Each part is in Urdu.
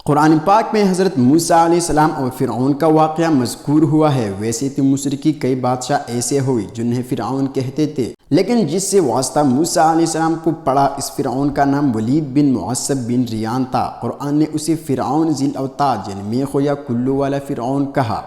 قرآن پاک میں حضرت موسیٰ علیہ السلام اور فرعون کا واقعہ مذکور ہوا ہے۔ ویسے تو مصر کی کئی بادشاہ ایسے ہوئے جنہیں فرعون کہتے تھے، لیکن جس سے واسطہ موسیٰ علیہ السلام کو پڑا اس فرعون کا نام ولید بن معصب بن ریان تھا۔ قرآن نے اسے فرعون ذی الاوتاد یعنی میخو یا کلو والا فرعون کہا۔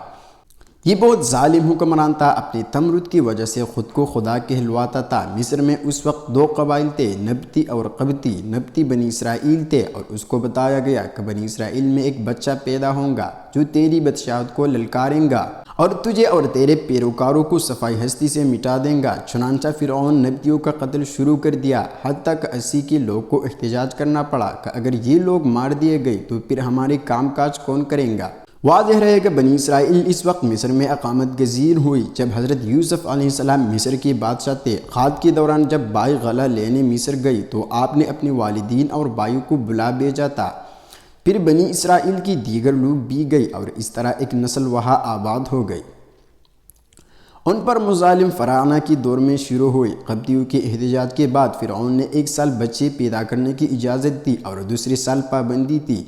یہ بہت ظالم حکمران تھا، اپنی تمرد کی وجہ سے خود کو خدا کہلواتا تھا۔ مصر میں اس وقت دو قبائل تھے، نبطی اور قبطی۔ نبطی بنی اسرائیل تھے اور اس کو بتایا گیا کہ بنی اسرائیل میں ایک بچہ پیدا ہوگا جو تیری بادشاہت کو للکاریں گا اور تجھے اور تیرے پیروکاروں کو صفائی ہستی سے مٹا دیں گا۔ چنانچہ فرعون نبطیوں کا قتل شروع کر دیا، حتیٰ کہ 80 کے لوگ کو احتجاج کرنا پڑا کہ اگر یہ لوگ مار دیے گئے تو پھر ہمارے کام کاج کون کریں گا۔ واضح رہے کہ بنی اسرائیل اس وقت مصر میں اقامت گزیر ہوئی جب حضرت یوسف علیہ السلام مصر کے بادشاہ تھے۔ حج کے دوران جب بائی غلہ لینے مصر گئی تو آپ نے اپنے والدین اور بھائیوں کو بلا بھیجا تھا۔ پھر بنی اسرائیل کی دیگر لوگ بھی گئی اور اس طرح ایک نسل وہاں آباد ہو گئی۔ ان پر مظالم فراعنہ کی دور میں شروع ہوئی۔ قبطیوں کے احتجاج کے بعد فرعون نے ایک سال بچے پیدا کرنے کی اجازت دی اور دوسرے سال پابندی تھی۔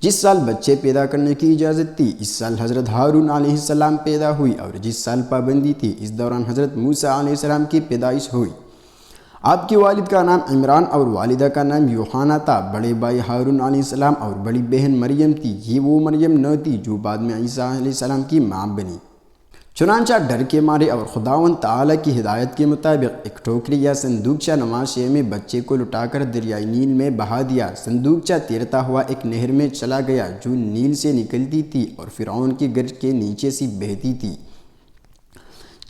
جس سال بچے پیدا کرنے کی اجازت تھی اس سال حضرت ہارون علیہ السلام پیدا ہوئی، اور جس سال پابندی تھی اس دوران حضرت موسیٰ علیہ السلام کی پیدائش ہوئی۔ آپ کے والد کا نام عمران اور والدہ کا نام یوحنا تھا۔ بڑے بھائی ہارون علیہ السلام اور بڑی بہن مریم تھی۔ یہ وہ مریم نہ تھی جو بعد میں عیسیٰ علیہ السلام کی ماں بنی۔ چنانچہ ڈر کے مارے اور خداوند تعالیٰ کی ہدایت کے مطابق ایک ٹوکری یا صندوقچہ نما شے میں بچے کو لٹا کر دریائے نیل میں بہا دیا۔ صندوقچہ تیرتا ہوا ایک نہر میں چلا گیا جو نیل سے نکلتی تھی اور فرعون کے گھر کے نیچے سے بہتی تھی۔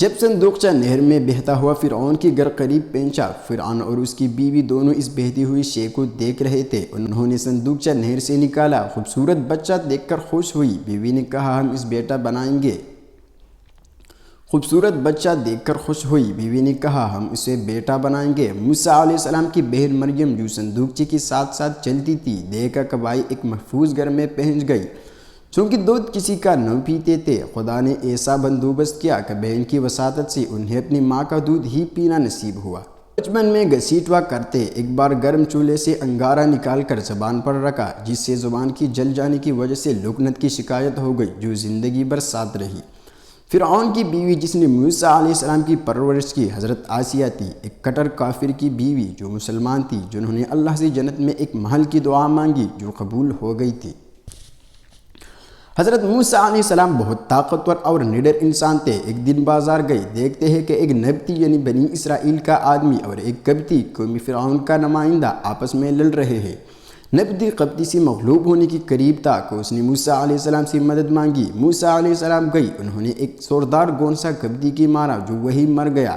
جب صندوقچہ نہر میں بہتا ہوا فرعون کے گھر قریب پہنچا، فرعون اور اس کی بیوی دونوں اس بہتی ہوئی شے کو دیکھ رہے تھے۔ انہوں نے صندوقچہ نہر سے نکالا، خوبصورت بچہ دیکھ کر خوش ہوئی۔ بیوی نے کہا ہم اس بیٹا بنائیں گے۔ خوبصورت بچہ دیکھ کر خوش ہوئی، بیوی نے کہا ہم اسے بیٹا بنائیں گے۔ موسیٰ علیہ السلام کی بہن مریم جو صندوقچے کے ساتھ ساتھ چلتی تھی، دیکھا کہ بھائی ایک محفوظ گھر میں پہنچ گئی۔ چونکہ دودھ کسی کا نہ پیتے تھے، خدا نے ایسا بندوبست کیا کہ بہن کی وساطت سے انہیں اپنی ماں کا دودھ ہی پینا نصیب ہوا۔ بچپن میں گھسیٹوا کرتے، ایک بار گرم چولہے سے انگارہ نکال کر زبان پر رکھا، جس سے زبان کی جل جانے کی وجہ سے لکنت کی شکایت ہو گئی جو زندگی بھر ساتھ رہی۔ فرعون کی بیوی جس نے موسیٰ علیہ السلام کی پرورش کی حضرت آسیہ تھی، ایک کٹر کافر کی بیوی جو مسلمان تھی، جنہوں نے اللہ سے جنت میں ایک محل کی دعا مانگی جو قبول ہو گئی تھی۔ حضرت موسیٰ علیہ السلام بہت طاقتور اور نڈر انسان تھے۔ ایک دن بازار گئے، دیکھتے ہیں کہ ایک نبطی یعنی بنی اسرائیل کا آدمی اور ایک قبطی قومی فرعون کا نمائندہ آپس میں لڑ رہے ہیں۔ نبطی قبطی سے مغلوب ہونے کے قریب تھا کہ اس نے موسیٰ علیہ السلام سے مدد مانگی۔ موسیٰ علیہ السلام گئی، انہوں نے ایک زوردار گونسا قبطی کی مارا جو وہی مر گیا۔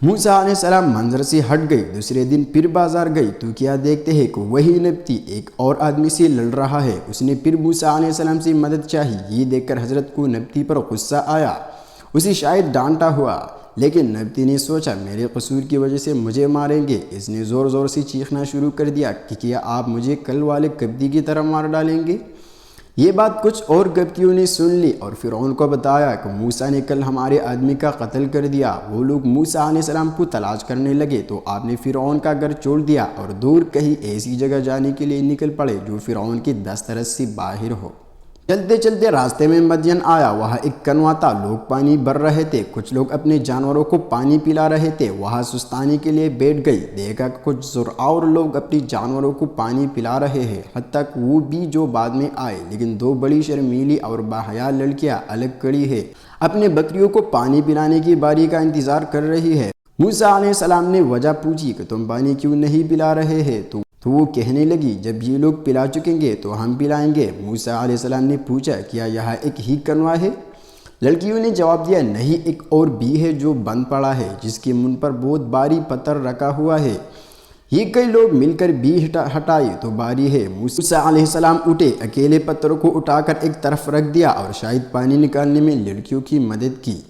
موسیٰ علیہ السلام منظر سے ہٹ گئی۔ دوسرے دن پھر بازار گئی تو کیا دیکھتے ہیں کہ وہی نبطی ایک اور آدمی سے لڑ رہا ہے۔ اس نے پھر موسیٰ علیہ السلام سے مدد چاہی۔ یہ دیکھ کر حضرت کو نبطی پر غصہ آیا، اسے شاید ڈانٹا ہوا، لیکن نبطی نے سوچا میرے قصور کی وجہ سے مجھے ماریں گے۔ اس نے زور زور سے چیخنا شروع کر دیا کہ کیا آپ مجھے کل والے قبطی کی طرح مار ڈالیں گے؟ یہ بات کچھ اور قبطیوں نے سن لی اور فرعون کو بتایا کہ موسیٰ نے کل ہمارے آدمی کا قتل کر دیا۔ وہ لوگ موسیٰ علیہ السلام کو تلاش کرنے لگے تو آپ نے فرعون کا گھر چھوڑ دیا اور دور کہیں ایسی جگہ جانے کے لیے نکل پڑے جو فرعون کی دسترس سے باہر ہو۔ چلتے چلتے راستے میں مدین آیا، وہاں ایک کنواں تھا، لوگ پانی بھر رہے تھے، کچھ لوگ اپنے جانوروں کو پانی پلا رہے تھے۔ وہاں سستانے کے لیے بیٹھ گئی، دیکھا کہ کچھ زرعور لوگ اپنی جانوروں کو پانی پلا رہے ہیں، حتیٰ کہ وہ بھی جو بعد میں آئے، لیکن دو بڑی شرمیلی اور باحیا لڑکیاں الگ کھڑی ہیں، اپنے بکریوں کو پانی پلانے کی باری کا انتظار کر رہی ہے۔ موسیٰ علیہ السلام نے وجہ پوچھی کہ تم پانی کیوں نہیں پلا رہے ہیں، تو وہ کہنے لگی جب یہ لوگ پلا چکیں گے تو ہم پلائیں گے۔ موسیٰ علیہ السلام نے پوچھا کیا یہاں ایک ہی کنواں ہے؟ لڑکیوں نے جواب دیا نہیں، ایک اور بھی ہے جو بند پڑا ہے، جس کے منہ پر بہت بھاری پتھر رکھا ہوا ہے۔ یہ کئی لوگ مل کر بھی ہٹائے تو باری ہے۔ موسیٰ علیہ السلام اٹھے، اکیلے پتھروں کو اٹھا کر ایک طرف رکھ دیا اور شاید پانی نکالنے میں لڑکیوں کی مدد کی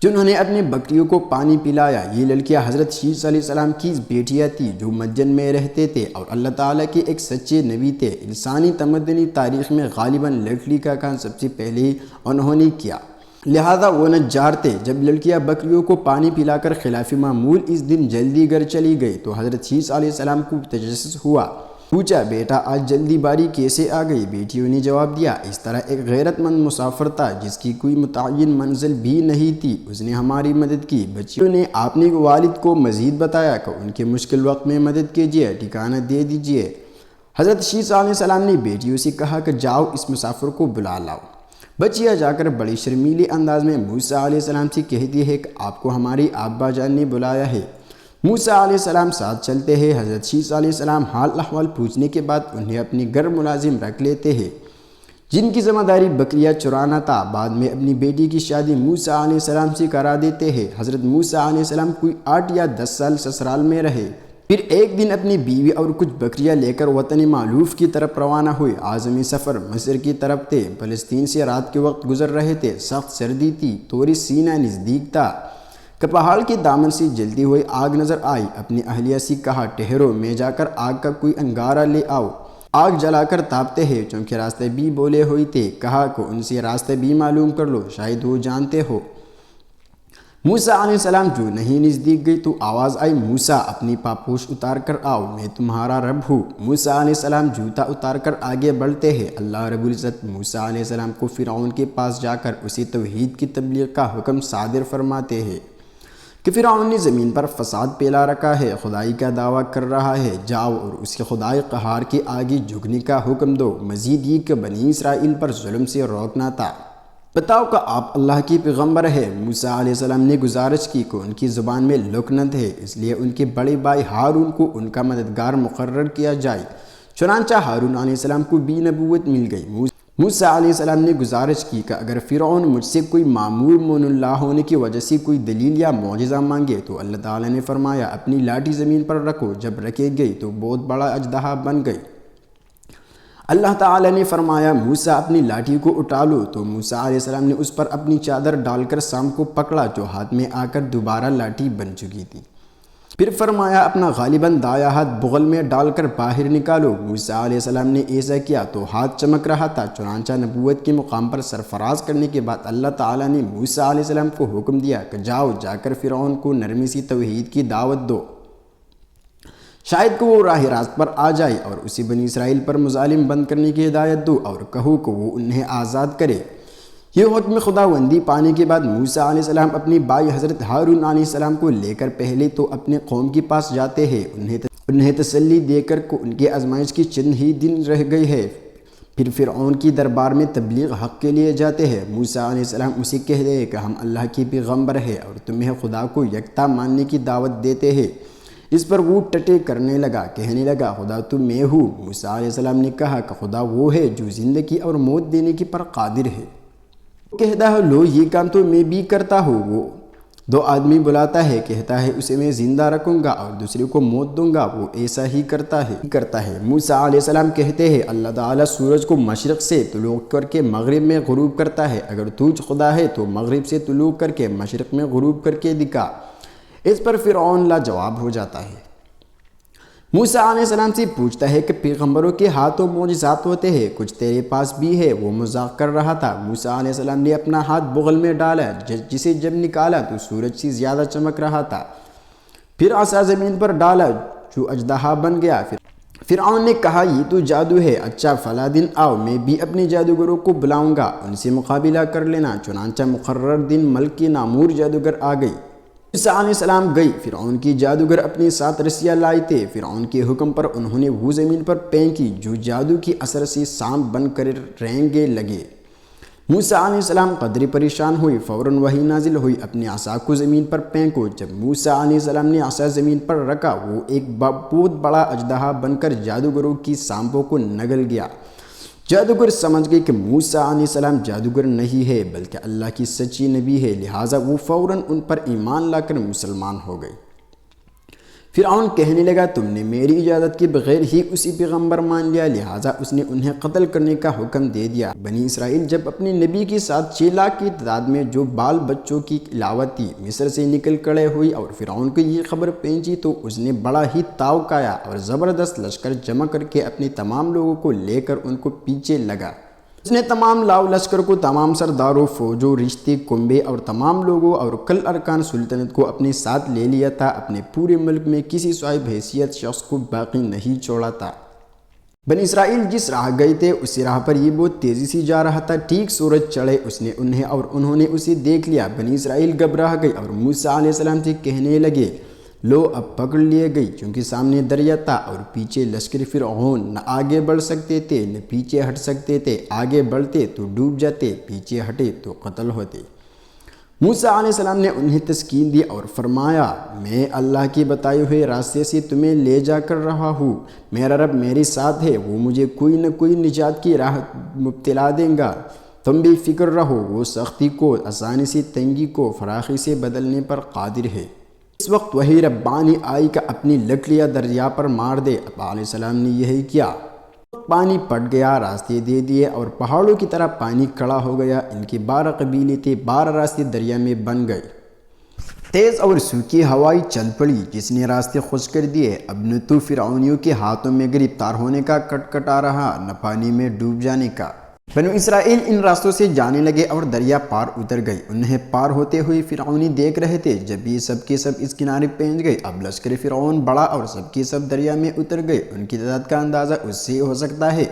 جنہوں نے اپنی بکریوں کو پانی پلایا۔ یہ لڑکیاں حضرت شیس علیہ السلام کی بیٹیاں تھیں جو مدین میں رہتے تھے اور اللہ تعالیٰ کے ایک سچے نبی تھے۔ انسانی تمدنی تاریخ میں غالباً لڑکی کا کام سب سے پہلے انہوں نے کیا، لہذا وہ نجار تھے۔ جب لڑکیاں بکریوں کو پانی پلا کر خلاف معمول اس دن جلدی گھر چلی گئی تو حضرت شیس علیہ السلام کو تجسس ہوا پوچھا بیٹا آج جلدی باری کیسے آ گئی؟ بیٹیوں نے جواب دیا اس طرح ایک غیرت مند مسافر تھا جس کی کوئی متعین منزل بھی نہیں تھی، اس نے ہماری مدد کی۔ بچیوں نے اپنے والد کو مزید بتایا کہ ان کے مشکل وقت میں مدد کیجیے، ٹھکانہ دے دیجیے۔ حضرت شیث علیہ السلام نے بیٹیوں سے کہا کہ جاؤ اس مسافر کو بلا لاؤ۔ بچیاں جا کر بڑی شرمیلے انداز میں موسیٰ علیہ السلام سے کہتی ہے کہ آپ کو ہماری ابا جان نے بلایا ہے۔ موسیٰ علیہ السلام ساتھ چلتے ہیں۔ حضرت شیث علیہ السلام حال احوال پوچھنے کے بعد انہیں اپنے گھر ملازم رکھ لیتے ہیں جن کی ذمہ داری بکریاں چرانا تھا۔ بعد میں اپنی بیٹی کی شادی موسیٰ علیہ السلام سے کرا دیتے ہیں۔ حضرت موسیٰ علیہ السلام کوئی 8 یا 10 سال سسرال میں رہے، پھر ایک دن اپنی بیوی اور کچھ بکریاں لے کر وطن معلوف کی طرف روانہ ہوئے۔ عازمی سفر مصر کی طرف تھے۔ فلسطین سے رات کے وقت گزر رہے تھے، سخت سردی تھی، طور سینہ نزدیک تھا کہ پہاڑ کے دامن سے جلتی ہوئی آگ نظر آئی۔ اپنی اہلیہ سے کہا ٹھہرو، میں جا کر آگ کا کوئی انگارہ لے آؤ، آگ جلا کر تاپتے ہیں۔ چونکہ راستے بھی بولے ہوئے تھے، کہا کہ ان سے راستے بھی معلوم کر لو، شاید وہ جانتے ہو۔ موسیٰ علیہ السلام جو نہیں نزدیک گئی تو آواز آئی موسیٰ اپنی پاپوش اتار کر آؤ، میں تمہارا رب ہوں۔ موسیٰ علیہ السلام جوتا اتار کر آگے بڑھتے ہیں۔ اللہ رب العزت موسیٰ علیہ السلام کو فرعون کے پاس جا کر اسے توحید کی تبلیغ کا حکم صادر فرماتے ہیں کہ فرعون نے زمین پر فساد پھیلا رکھا ہے، خدائی کا دعویٰ کر رہا ہے، جاؤ اور اس کے خدائی قہار کے آگے جھکنے کا حکم دو۔ مزید یہ کہ بنی اسرائیل پر ظلم سے روکنا تھا۔ بتاؤ کہ آپ اللہ کی پیغمبر ہے۔ موسیٰ علیہ السلام نے گزارش کی کہ ان کی زبان میں لکنت ہے، اس لیے ان کے بڑے بھائی ہارون کو ان کا مددگار مقرر کیا جائے۔ چنانچہ ہارون علیہ السلام کو بھی نبوت مل گئی۔ موسیٰ علیہ السلام نے گزارش کی کہ اگر فرعون مجھ سے کوئی معمور من اللہ ہونے کی وجہ سے کوئی دلیل یا معجزہ مانگے تو اللہ تعالیٰ نے فرمایا اپنی لاٹھی زمین پر رکھو۔ جب رکھی گئی تو بہت بڑا اژدہا بن گئی۔ اللہ تعالیٰ نے فرمایا موسیٰ اپنی لاٹھی کو اٹھا لو، تو موسیٰ علیہ السلام نے اس پر اپنی چادر ڈال کر سام کو پکڑا جو ہاتھ میں آ کر دوبارہ لاٹھی بن چکی تھی۔ پھر فرمایا اپنا غالباً دایاں ہاتھ بغل میں ڈال کر باہر نکالو۔ موسیٰ علیہ السلام نے ایسا کیا تو ہاتھ چمک رہا تھا۔ چنانچہ نبوت کے مقام پر سرفراز کرنے کے بعد اللہ تعالیٰ نے موسیٰ علیہ السلام کو حکم دیا کہ جاؤ جا کر فرعون کو نرمی سی توحید کی دعوت دو، شاید کہ وہ راہ راست پر آ جائے، اور اسے بنی اسرائیل پر مظالم بند کرنے کی ہدایت دو، اور کہو کہ وہ انہیں آزاد کرے۔ یہ حکم خداوندی پانے کے بعد موسیٰ علیہ السلام اپنی بھائی حضرت ہارون علیہ السلام کو لے کر پہلے تو اپنے قوم کے پاس جاتے ہیں، انہیں تسلی دے کر کہ ان کے آزمائش کی چند ہی دن رہ گئے ہیں۔ پھر فرعون کی دربار میں تبلیغ حق کے لیے جاتے ہیں۔ موسیٰ علیہ السلام اسے کہتے ہیں کہ ہم اللہ کی پیغمبر ہیں اور تمہیں خدا کو یکتا ماننے کی دعوت دیتے ہیں۔ اس پر وہ ٹٹے کرنے لگا، کہنے لگا خدا تو میں ہوں۔ موسیٰ علیہ السلام نے کہا کہ خدا وہ ہے جو زندگی اور موت دینے کی پر قادر ہے۔ وہ کہتا ہے لو یہ کام تو میں بھی کرتا ہوں۔ وہ 2 آدمی بلاتا ہے، کہتا ہے اسے میں زندہ رکھوں گا اور دوسرے کو موت دوں گا، وہ ایسا ہی کرتا ہے۔ موسیٰ علیہ السلام کہتے ہیں اللہ تعالیٰ سورج کو مشرق سے طلوع کر کے مغرب میں غروب کرتا ہے، اگر تو خدا ہے تو مغرب سے طلوع کر کے مشرق میں غروب کر کے دکھا۔ اس پر فرعون لاجواب ہو جاتا ہے۔ موسیٰ علیہ السلام سے پوچھتا ہے کہ پیغمبروں کے ہاتھوں معجزات ہوتے ہیں، کچھ تیرے پاس بھی ہے؟ وہ مذاق کر رہا تھا۔ موسیٰ علیہ السلام نے اپنا ہاتھ بغل میں ڈالا، جسے جب نکالا تو سورج سے زیادہ چمک رہا تھا۔ پھر عصا زمین پر ڈالا جو اژدہا بن گیا۔ فرعون نے کہا یہ تو جادو ہے، اچھا فلاں دن آؤ، میں بھی اپنے جادوگروں کو بلاؤں گا، ان سے مقابلہ کر لینا۔ چنانچہ مقرر دن ملک کے نامور جادوگر آ گئی۔ موسیٰ علیہ السلام گئی، فرعون کی جادوگر اپنے ساتھ رسیاں لائے تھے۔ فرعون کے حکم پر انہوں نے وہ زمین پر پھینکی جو جادو کے اثر سے سانپ بن کر رینگنے لگے۔ موسیٰ علیہ السلام قدرے پریشان ہوئے، فوراً وحی نازل ہوئی اپنے عصا کو زمین پر پھینکو۔ جب موسیٰ علیہ السلام نے عصا زمین پر رکھا وہ ایک بہت بڑا اژدہا بن کر جادوگروں کی سانپوں کو نگل گیا۔ جادوگر سمجھ گئے کہ موسیٰ علیہ السلام جادوگر نہیں ہے بلکہ اللہ کی سچی نبی ہے، لہٰذا وہ فوراً ان پر ایمان لا کر مسلمان ہو گئے۔ فرعون کہنے لگا تم نے میری اجازت کے بغیر ہی اسی پیغمبر مان لیا، لہٰذا اس نے انہیں قتل کرنے کا حکم دے دیا۔ بنی اسرائیل جب اپنے نبی کے ساتھ 6 لاکھ کی تعداد میں جو بال بچوں کی علاوہ تھی مصر سے نکل کھڑے ہوئی اور فرعون کو یہ خبر پہنچی تو اس نے بڑا ہی تاؤ کھایا اور زبردست لشکر جمع کر کے اپنے تمام لوگوں کو لے کر ان کو پیچھے لگا۔ اس نے تمام لاؤ لشکر کو، تمام سرداروں، فوجوں، رشتے، کنبے اور تمام لوگوں اور کل ارکان سلطنت کو اپنے ساتھ لے لیا تھا۔ اپنے پورے ملک میں کسی صاحب حیثیت شخص کو باقی نہیں چھوڑا تھا۔ بنی اسرائیل جس راہ گئے تھے اسی راہ پر یہ بہت تیزی سے جا رہا تھا۔ ٹھیک سورج چڑھے اس نے انہیں اور انہوں نے اسے دیکھ لیا۔ بنی اسرائیل گھبرا گئی اور موسیٰ علیہ السلام سے کہنے لگے، لو اب پکڑ لیے گئی، کیونکہ سامنے دریا تھا اور پیچھے لشکر فرعون، نہ آگے بڑھ سکتے تھے نہ پیچھے ہٹ سکتے تھے۔ آگے بڑھتے تو ڈوب جاتے، پیچھے ہٹے تو قتل ہوتے۔ موسیٰ علیہ السلام نے انہیں تسکین دی اور فرمایا، میں اللہ کے بتائے ہوئے راستے سے تمہیں لے جا کر رہا ہوں۔ میرا رب میرے ساتھ ہے، وہ مجھے کوئی نہ کوئی نجات کی راہ مبتلا دے گا۔ تم بھی فکر رہو، وہ سختی کو آسانی سے تنگی کو فراخی سے بدلنے پر قادر ہے۔ اس وقت وہی ربانی آئی کہ اپنی لکڑیاں دریا پر مار دے۔ ابا علیہ السلام نے یہی کیا۔ پانی پٹ گیا، راستے دے دیے اور پہاڑوں کی طرح پانی کھڑا ہو گیا۔ ان کے 12 قبیلے تھے، 12 راستے دریا میں بن گئے۔ تیز اور سوکھی ہوائیں چل پڑی جس نے راستے خشک کر دیے۔ اب نہ تو فرعونیوں کے ہاتھوں میں گرفتار ہونے کا کٹکھٹا رہا، نہ پانی میں ڈوب جانے کا۔ بنو اسرائیل ان راستوں سے جانے لگے اور دریا پار اتر گئی۔ انہیں پار ہوتے ہوئے فرعونی دیکھ رہے تھے۔ جب یہ سب کے سب اس کنارے پہنچ گئے، اب لشکر فرعون بڑا اور سب کے سب دریا میں اتر گئے۔ ان کی تعداد کا اندازہ اس سے ہو سکتا ہے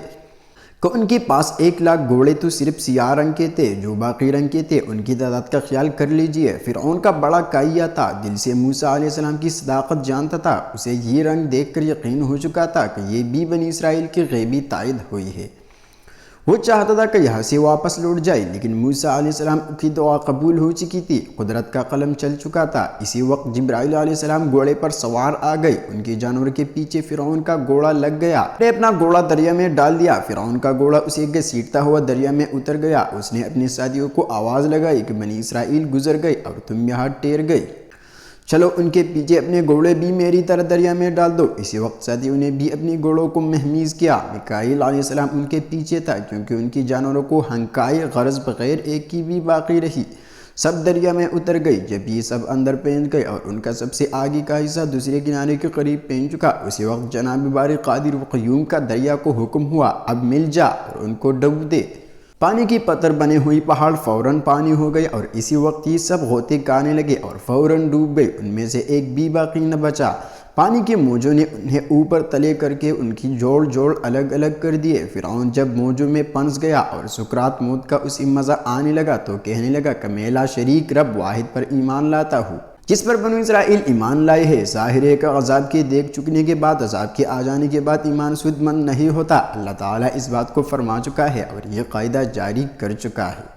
کہ ان کے پاس 1,00,000 گھوڑے تو صرف سیاہ رنگ کے تھے، جو باقی رنگ کے تھے ان کی تعداد کا خیال کر لیجئے۔ فرعون کا بڑا کائیا تھا، دل سے موسیٰ علیہ السلام کی صداقت جانتا تھا۔ اسے یہ رنگ دیکھ کر یقین ہو چکا تھا کہ یہ بھی بنی اسرائیل کی غیبی تائید ہوئی ہے۔ وہ چاہتا تھا کہ یہاں سے واپس لوٹ جائے، لیکن موسیٰ علیہ السلام کی دعا قبول ہو چکی تھی، قدرت کا قلم چل چکا تھا۔ اسی وقت جبرائیل علیہ السلام گھوڑے پر سوار آ گئے۔ ان کے جانور کے پیچھے فرعون کا گھوڑا لگ گیا۔ نے اپنا گھوڑا دریا میں ڈال دیا۔ فرعون کا گھوڑا اسے گھسیٹتا ہوا دریا میں اتر گیا۔ اس نے اپنے ساتھیوں کو آواز لگائی کہ بنی اسرائیل گزر گئے اور تم یہاں ٹھہر گئے، چلو ان کے پیچھے اپنے گھوڑے بھی میری طرح دریا میں ڈال دو۔ اسی وقت ساتھیوں نے بھی اپنے گھوڑوں کو مہمیز کیا۔ میکائیل علیہ السلام ان کے پیچھے تھا، کیونکہ ان کی جانوروں کو ہنکائے غرض بغیر ایک کی بھی باقی رہی۔ سب دریا میں اتر گئی۔ جب یہ سب اندر پہنچ گئے اور ان کا سب سے آگے کا حصہ دوسرے کنارے کے قریب پہنچ چکا، اسی وقت جناب باری قادر و قیوم کا دریا کو حکم ہوا، اب مل جا اور ان کو ڈبو دے۔ پانی کی پتھر بنے ہوئی پہاڑ فوراً پانی ہو گئے اور اسی وقت یہ سب غوطے کھانے لگے اور فوراً ڈوب گئے۔ ان میں سے ایک بھی باقی نہ بچا۔ پانی کے موجوں نے انہیں اوپر تلے کر کے ان کی جوڑ جوڑ الگ الگ کر دیے۔ فرعون جب موجوں میں پھنس گیا اور سکرات موت کا اسے مزہ آنے لگا تو کہنے لگا کہ میں لا شریک رب واحد پر ایمان لاتا ہوں، جس پر بنو اسرائیل ایمان لائے ہے۔ ظاہر ہے کہ عذاب کے دیکھ چکنے کے بعد، عذاب کے آ جانے کے بعد ایمان سود مند نہیں ہوتا۔ اللہ تعالیٰ اس بات کو فرما چکا ہے اور یہ قاعدہ جاری کر چکا ہے۔